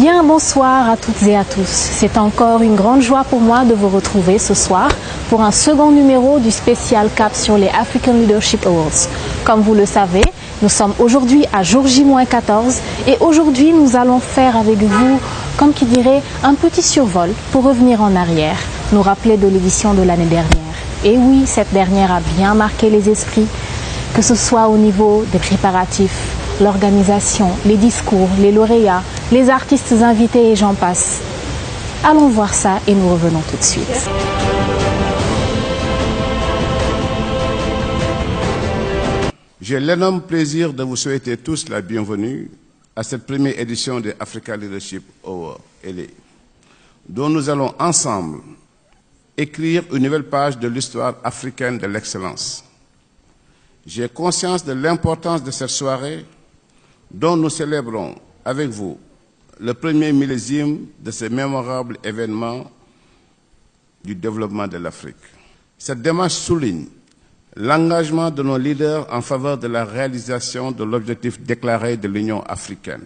Bien, bonsoir à toutes et à tous. C'est encore une grande joie pour moi de vous retrouver ce soir pour un second numéro du spécial Cap sur les African Leadership Awards. Comme vous le savez, nous sommes aujourd'hui à jour J-14 et aujourd'hui nous allons faire avec vous, comme qui dirait, un petit survol pour revenir en arrière, nous rappeler de l'édition de l'année dernière. Et oui, cette dernière a bien marqué les esprits, que ce soit au niveau des préparatifs, l'organisation, les discours, les lauréats, les artistes invités et j'en passe. Allons voir ça et nous revenons tout de suite. J'ai l'énorme plaisir de vous souhaiter tous la bienvenue à cette première édition de Africa Leadership Awards, dont nous allons ensemble écrire une nouvelle page de l'histoire africaine de l'excellence. J'ai conscience de l'importance de cette soirée dont nous célébrons avec vous le premier millésime de ce mémorable événement du développement de l'Afrique. Cette démarche souligne l'engagement de nos leaders en faveur de la réalisation de l'objectif déclaré de l'Union africaine,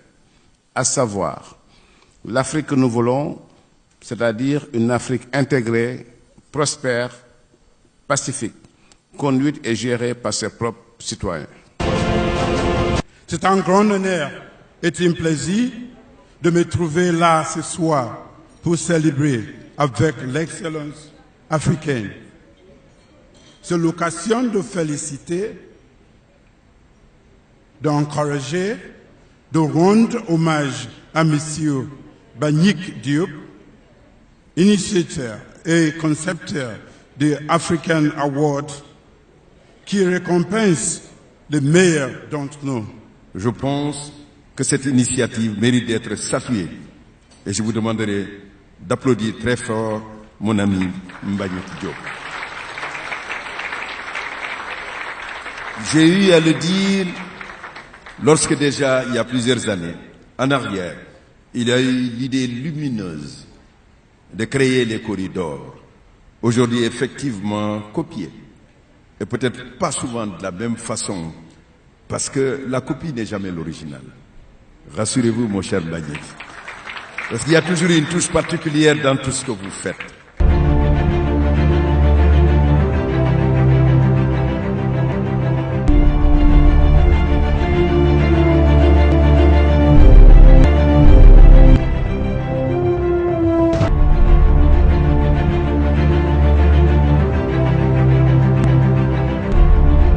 à savoir l'Afrique que nous voulons, c'est-à-dire une Afrique intégrée, prospère, pacifique, conduite et gérée par ses propres citoyens. C'est un grand honneur et un plaisir de me trouver là ce soir pour célébrer avec l'excellence africaine. C'est l'occasion de féliciter, d'encourager, de rendre hommage à M. Mbagnick Diop, initiateur et concepteur de African Award, qui récompense les meilleurs d'entre nous. Je pense que cette initiative mérite d'être saluée et je vous demanderai d'applaudir très fort mon ami Mbagnick Diop. J'ai eu à le dire lorsque déjà, il y a plusieurs années, en arrière, il a eu l'idée lumineuse de créer les corridors, aujourd'hui effectivement copiés, et peut-être pas souvent de la même façon, parce que la copie n'est jamais l'original. Rassurez-vous, mon cher Mbagnick, parce qu'il y a toujours une touche particulière dans tout ce que vous faites.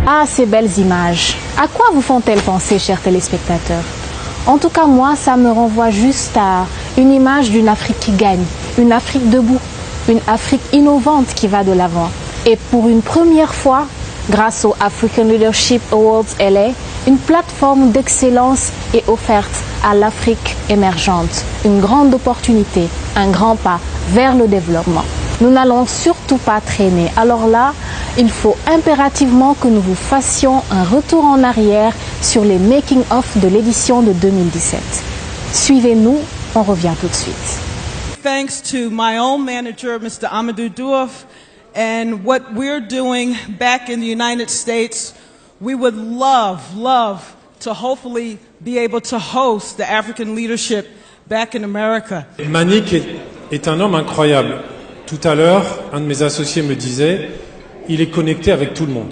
Ah, ces belles images. À quoi vous font-elles penser, chers téléspectateurs? En tout cas, moi, ça me renvoie juste à une image d'une Afrique qui gagne, une Afrique debout, une Afrique innovante qui va de l'avant. Et pour une première fois, grâce au African Leadership Awards LA, une plateforme d'excellence est offerte à l'Afrique émergente. Une grande opportunité, un grand pas vers le développement. Nous n'allons surtout pas traîner. Alors là, il faut impérativement que nous vous fassions un retour en arrière sur les making-of de l'édition de 2017. Suivez-nous, on revient tout de suite. Thanks to my own manager, Mr. Amadou Diouf, and what we're doing back in the United States, we would love to hopefully be able to host the African leadership back in America. Mbagnick est un homme incroyable. Tout à l'heure, un de mes associés me disait, il est connecté avec tout le monde.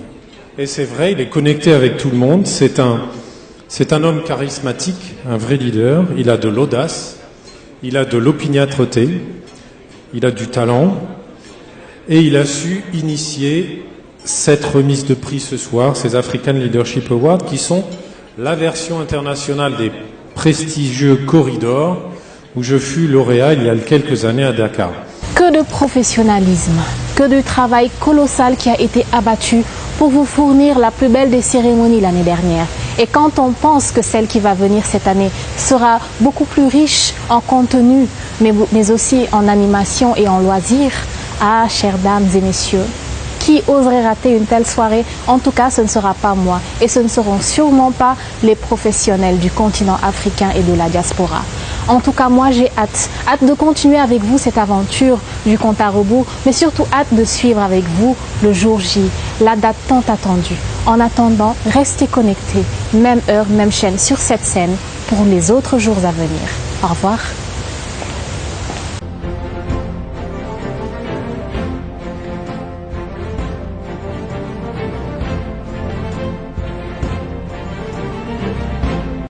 Et c'est vrai, il est connecté avec tout le monde. C'est un homme charismatique, un vrai leader. Il a de l'audace, il a de l'opiniâtreté, il a du talent. Et il a su initier cette remise de prix ce soir, ces African Leadership Awards, qui sont la version internationale des prestigieux corridors où je fus lauréat il y a quelques années à Dakar. Que de professionnalisme, que de travail colossal qui a été abattu pour vous fournir la plus belle des cérémonies l'année dernière. Et quand on pense que celle qui va venir cette année sera beaucoup plus riche en contenu, mais aussi en animation et en loisirs, ah, chères dames et messieurs, qui oserait rater une telle soirée? En tout cas, ce ne sera pas moi et ce ne seront sûrement pas les professionnels du continent africain et de la diaspora. En tout cas, moi, j'ai hâte de continuer avec vous cette aventure du compte à rebours, mais surtout hâte de suivre avec vous le jour J, la date tant attendue. En attendant, restez connectés, même heure, même chaîne sur cette scène pour les autres jours à venir. Au revoir.